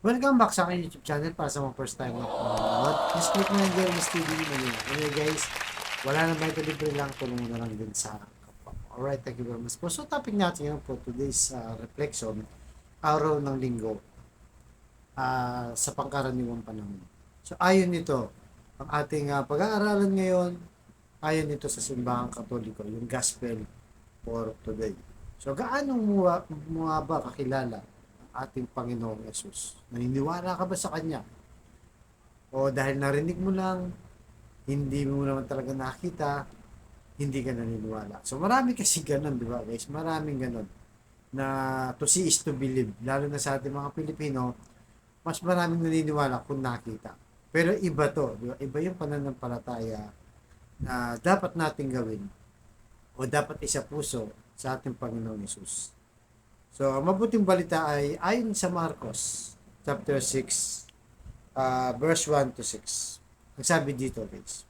Welcome back sa aking YouTube channel para sa mga first time na panonood. Just click mo yung Jeremy's TV menu. Anyway guys, wala na ba ito libre lang, tulong na lang din sa kapwa. Alright, thank you very much po. So topic natin yun for today's reflection, araw ng linggo sa pangkaraniwang panahon. So ayon nito, ang ating pag-aaralan ngayon, ayon nito sa simbahang katoliko, yung gospel for today. So gaano mo ba kakilala ating Panginoong Yesus? Naniniwala ka ba sa Kanya? O dahil narinig mo lang, hindi mo naman talaga nakita, hindi ka naniniwala. So marami kasi ganun, di ba guys? Maraming ganun na to see is to believe. Lalo na sa ating mga Pilipino, mas maraming naniniwala kung nakita. Pero iba to, di ba? Iba yung pananampalataya na dapat nating gawin o dapat isa puso sa ating Panginoong Yesus. So, ang mabuting balita ay ayon sa Marcos chapter 6, verse 1 to 6. Ang sabi dito, guys.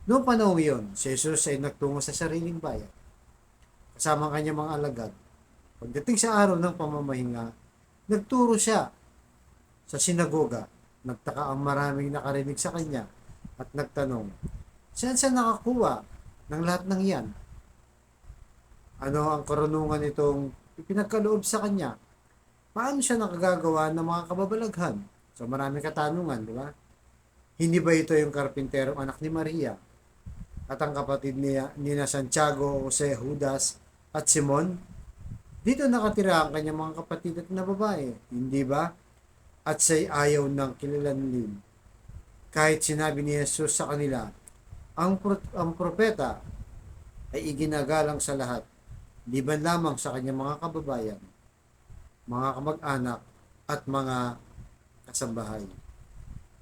Noong panahon iyon, si Jesus ay nagtungo sa sariling bayan kasama ang kanyang mga alagad. Pagdating sa araw ng pamamahinga, nagturo siya sa sinagoga. Nagtaka ang maraming nakarinig sa kanya at nagtanong, saan siya nakakuha ng lahat ng iyan? Ano ang karunungan nitong ipinagkaloob sa kanya? Paano siya nakagagawa ng mga kababalaghan? So maraming katanungan, di ba? Hindi ba ito yung karpinterong anak ni Maria? At ang kapatid ni na Santiago, Jose, Judas, at Simon? Dito nakatira ang kanyang mga kapatid at na babae, hindi ba? At siya'y ayaw ng kilalanlin. Kahit sinabi ni Jesus sa kanila, ang propeta ay iginagalang sa lahat, liban lamang sa kanyang mga kababayan, mga kamag-anak, at mga kasambahay.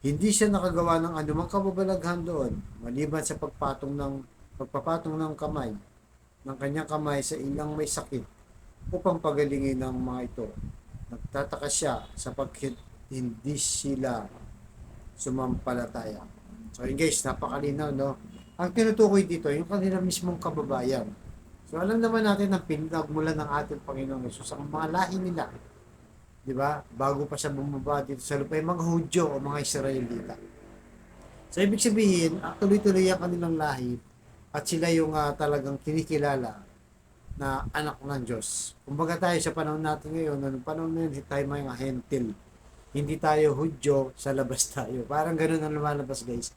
Hindi siya nakagawa ng anumang kababalaghan doon, maliban sa pagpapatong ng kamay, ng kanyang kamay sa ilang may sakit, upang pagalingin ng mga ito. Nagtataka siya sapagkat hindi sila sumampalataya. So yun guys, napakalinaw, no? Ang tinutukoy dito, yung kanila mismong kababayan. So alam naman natin ang pinagmulan ng ating Panginoong Yesus ang mga lahi nila. Di ba? Bago pa siya bumaba dito sa lupa, yung mga Hudyo o mga Israelita. So ibig sabihin, tuloy-tuloy ang kanilang lahi at sila yung talagang kinikilala na anak ng Diyos. Kumbaga tayo sa panahon natin ngayon, noong panahon na yun, hindi tayo mga hentil. Hindi tayo Hudyo, sa labas tayo. Parang ganun ang lumalabas guys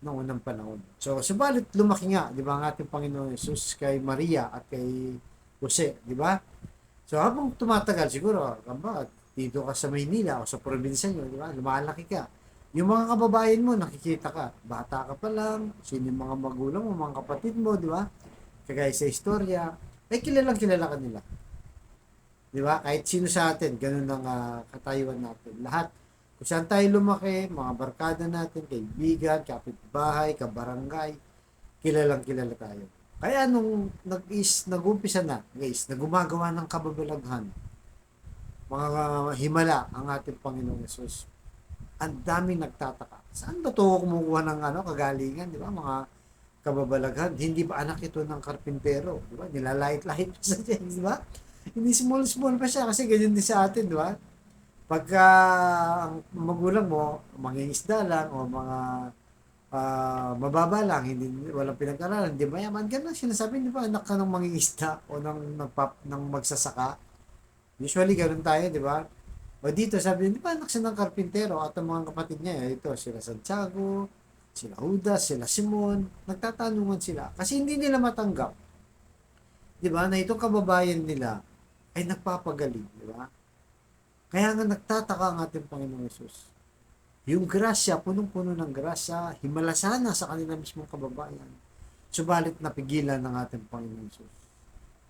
noong unang panahon. So, subalit lumaki nga, di ba, ang ating Panginoon Jesus kay Maria at kay Jose, di ba? So, habang tumatagal, siguro, kamba, dito ka sa Maynila o sa probinsya nyo, di ba? Lumalaki ka. Yung mga kababayan mo, nakikita ka. Bata ka pa lang, sino yung mga magulang mo, mga kapatid mo, di ba? Kagaya sa istorya, ay kilalang kilala ka nila. Di ba? Kahit sino sa atin, ganun ang katayuan natin. Lahat, kung saan tayo lumaki, mga barkada natin, kaibigan, kapitbahay, kabarangay, kilalang kilala tayo. Kaya nung nag-umpisa na, guys, na gumagawa ng kababalaghan, mga himala ang ating Panginoong Yesus. Ang daming nagtataka. Saan ba ito kumukuha ng kagalingan, di ba? Mga kababalaghan. Hindi ba anak ito ng karpintero? Di ba? Nilalait-lait pa sa Diyos, di ba? Hindi small-small pa siya kasi ganyan din sa atin, di ba? Pagka ang magulang mo, mangingisda lang o mga mababa lang, hindi walang pinag-aralan, hindi mayaman, ganun sinasabi, di ba, anak ka ng mangingisda o ng magsasaka. Usually, ganun tayo, di ba? O dito, sabi, di ba, anak siya ng karpintero at ang mga kapatid niya, ito, sila Santiago, sila Judas, sila Simon, nagtatanungan sila. Kasi hindi nila matanggap, di ba, na itong kababayan nila ay nagpapagaling, di ba? Kaya nga nagtataka ang ating Panginoong Yesus. Yung grasya, punong-puno ng grasya, himalasana sa kanila mismong kababayan. Subalit napigilan ng ating Panginoong Yesus.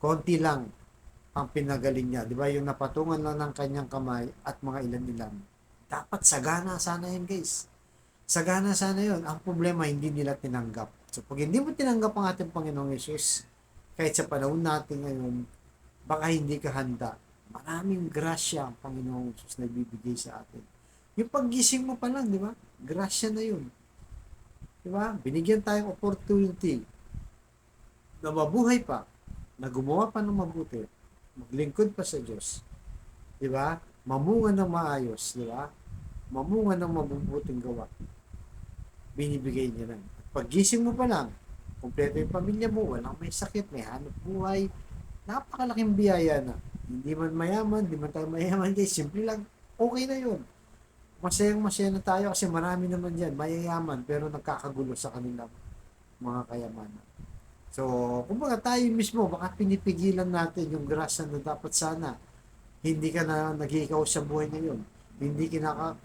Konti lang ang pinagaling niya. Di ba? Yung napatungan lang ng kanyang kamay at mga ilan-ilan. Dapat sagana sana yun, guys. Sagana sana yun. Ang problema, hindi nila tinanggap. So, pag hindi mo tinanggap ang ating Panginoong Yesus, kahit sa panahon natin ngayon, baka hindi ka handa. Maraming grasya ang Panginoong Jesus na bibigay sa atin. Yung paggising mo pa lang, di ba? Grasya na yun. Di ba? Binigyan tayong opportunity na mabuhay pa, na gumawa pa ng mabuti, maglingkod pa sa Diyos. Di ba? mamunga ng maayos, di ba? Mamunga ng mabubuting gawa, binibigay niya lang. Pag gising mo pa lang, kumpleto yung pamilya mo, walang may sakit, may hanap buhay, napakalaking biyaya na. Hindi man mayaman, hindi man tayo mayaman guys, simple lang, okay na yun. Masayang masaya na tayo kasi marami naman yan, mayayaman, pero nagkakagulo sa kanilang mga kayamanan. So, kumbaga tayo mismo, baka pinipigilan natin yung grasya na dapat sana hindi ka na nag-iikaw sa buhay ngayon. Hindi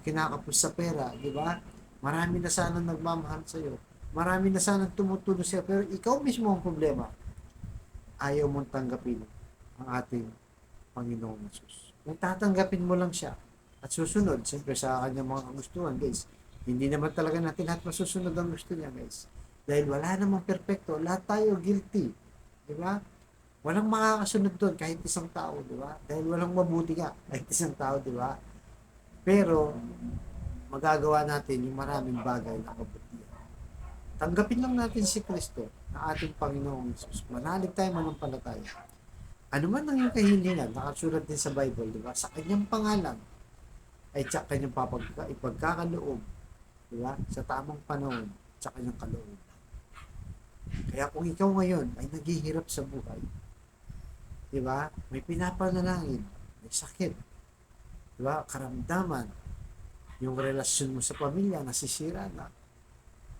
kinakapos sa pera, di ba? Marami na sana nagmamahal sa iyo. Marami na sana tumutulong sa iyo. Pero ikaw mismo ang problema. Ayaw mong tanggapin ang ating Panginoong Jesus. Kung tatanggapin mo lang siya at susunod, siyempre sa kanyang mga kagustuhan, guys. Hindi naman talaga natin lahat masusunod ang gusto niya, guys. Dahil wala namang perpekto. Lahat tayo guilty. Di ba? Walang makakasunod doon kahit isang tao, di ba? Dahil walang mabuti nga kahit isang tao, di ba? Pero magagawa natin yung maraming bagay na kabutihan. Tanggapin lang natin si Kristo na ating Panginoong Jesus. Manalig tayo manampalataya. Ano man ang iyong kahilingan, nakasulat din sa Bible, di ba? Sa kanyang pangalan ay tsak kanyang ipagkakaloob, di ba? Sa tamang panahon, sa kanyang kaloob. Kaya kung ikaw ngayon ay naghihirap sa buhay, di ba? May pinapanalangin, may sakit, di ba? Karamdaman, yung relasyon mo sa pamilya nasisira na,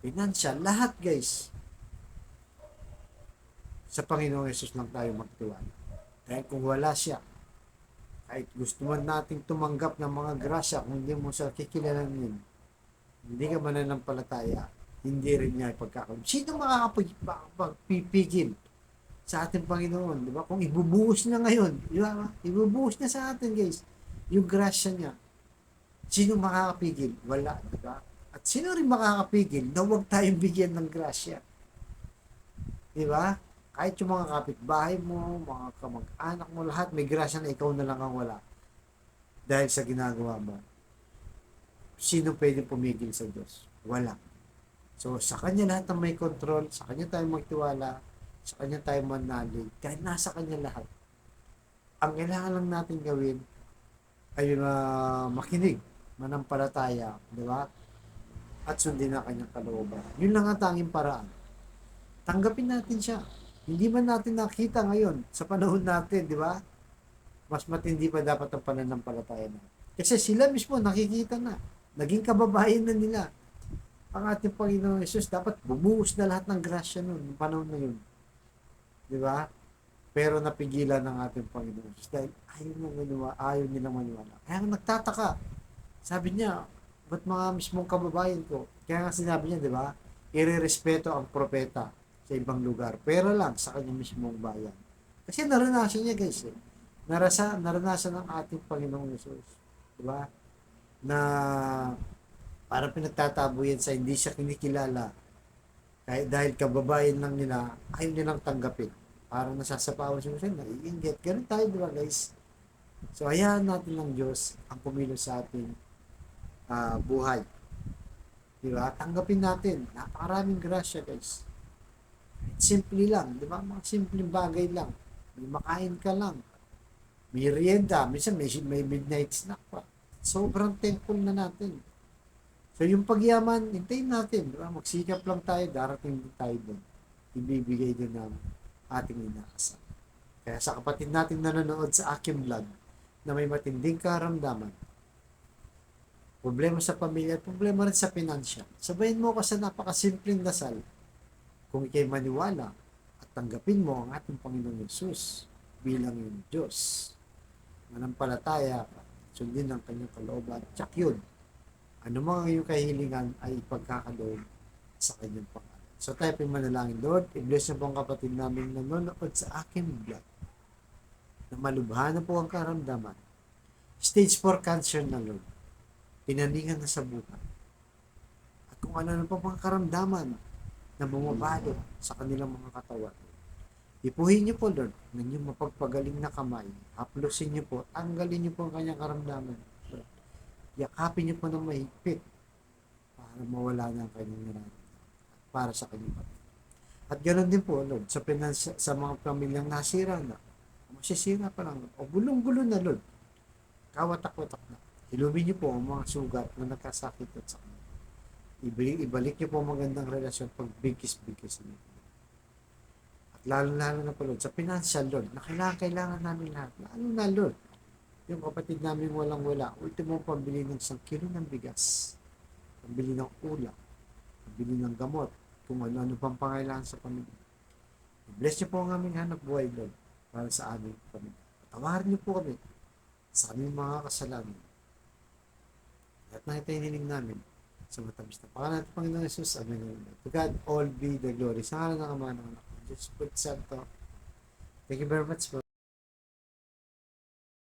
financial, lahat guys, sa Panginoong Yesus lang tayo magtiwala. Dahil kung wala siya, kahit gusto man nating tumanggap ng mga grasya, kung hindi mo siya kikilalanin, hindi ka mananampalataya, hindi rin niya ipagkakaroon. Sino makakapagpipigil sa ating Panginoon? Di ba? Kung ibubuhos na ngayon, di ba? Ibubuhos na sa atin, guys, yung grasya niya. Sino makakapigil? Wala, di ba? At sino rin makakapigil na huwag tayong bigyan ng grasya? Di ba? Kahit yung mga kapitbahay mo, mga kamag-anak mo, lahat may grasya na ikaw na lang ang wala. Dahil sa ginagawa mo. Sino pwede pumigil sa Diyos? Wala. So, sa Kanya lahat ng may control, sa Kanya tayo magtiwala, sa Kanya tayo manalig, kahit nasa Kanya lahat. Ang kailangan lang natin gawin ay makinig, manampalataya, di ba? At sundin ang Kanyang kalooban. Yun lang ang tanging paraan. Tanggapin natin siya. Hindi man natin nakita ngayon sa panahon natin, di ba? Mas matindi pa dapat ang pananampalataya na. Kasi sila mismo nakikita na. Naging kababayan na nila. Ang ating Panginoon Jesus, dapat bumuhos na lahat ng grasya noon, ng panahon na yun. Di ba? Pero napigilan ng ating Panginoon Jesus dahil ayaw nilang maniwala. Kaya nagtataka. Sabi niya, ba't mga mismong kababayan ko? Kaya nga sinabi niya, di ba? Irerespeto ang propeta sa ibang lugar. Pero lang sa kanyang mismong bayan. Kasi naranasan niya guys. Naranasan ng ating Panginoong Jesus. Diba? Na parang pinagtatabo yan sa hindi siya kinikilala. Kahit dahil kababayan lang nila, ayaw nilang tanggapin. Parang nasasapawan siya, naiinggit. Ganun tayo diba guys? So hayaan natin ng Diyos ang kumilos sa ating buhay. Diba? Tanggapin natin. Napakaraming grasya guys. Simple lang, di ba? Mga simpleng bagay lang. May makain ka lang. May merienda, minsan may midnight snack pa. Sobrang thankful na natin. So yung pagyaman, hintayin natin, di ba? Magsikap lang tayo, darating din tayo doon. Ibibigay din ng ating inaasam. Kaya sa kapatid natin nanonood sa aking vlog na may matinding karamdaman, problema sa pamilya, problema rin sa financial. Sabayin mo ka sa napakasimpleng dasal. Kung ikay maniwala at tanggapin mo ang ating Panginoong Yesus bilang iyong Diyos, manampalataya ka, sundin ang kanyang kalooban, tsak yun. Ano mga iyong kahilingan ay ipagkakaloob sa kanyang pangalan. So tayo manalangin, Lord, i-bless na po ang kapatid namin nanonood sa aking vlog na malubha na po ang karamdaman. Stage 4 cancer na, Lord. Pinaningan na sa buhay. At kung ano na po mga karamdaman na bumabalot sa kanilang mga katawan. Ipuhin niyo po, Lord, ng inyong mapagpagaling na kamay. Haplusin niyo po, tanggalin niyo po ang kanyang karamdaman. Lord. Yakapin niyo po ng mahigpit para mawala na ang kanyang nararamdaman para sa kanyang pamilya. At ganoon din po, Lord, sa mga pamilyang nasira na, masisira pa lang, o gulong-gulo na, Lord. kawatak-watak na. Hilumin niyo po ang mga sugat na nagkasakit at sakit. Ibalik niyo po ang magandang relasyon pag bigkis-bigkis niyo. At lalo-lalo na po Lord, sa financial Lord, na kailangan namin lahat. Lalo na Lord, yung kapatid namin walang-wala, ultimo pambili ng 1 kilo ng bigas, pambili ng ulam, pambili ng gamot, kung ano-ano pang pangailangan sa pamilya. Bless niyo po ang aming hanap buhay, Lord, para sa aming pamilya. Patawarin niyo po kami sa aming mga kasalanan. At na ito hiniling namin sa matamis na pangalan ng Panginoon Jesus. Amen. To God all be the glory. Sa ngalan ng Ama ng Anak ng Diyos, Santo. Thank you very much.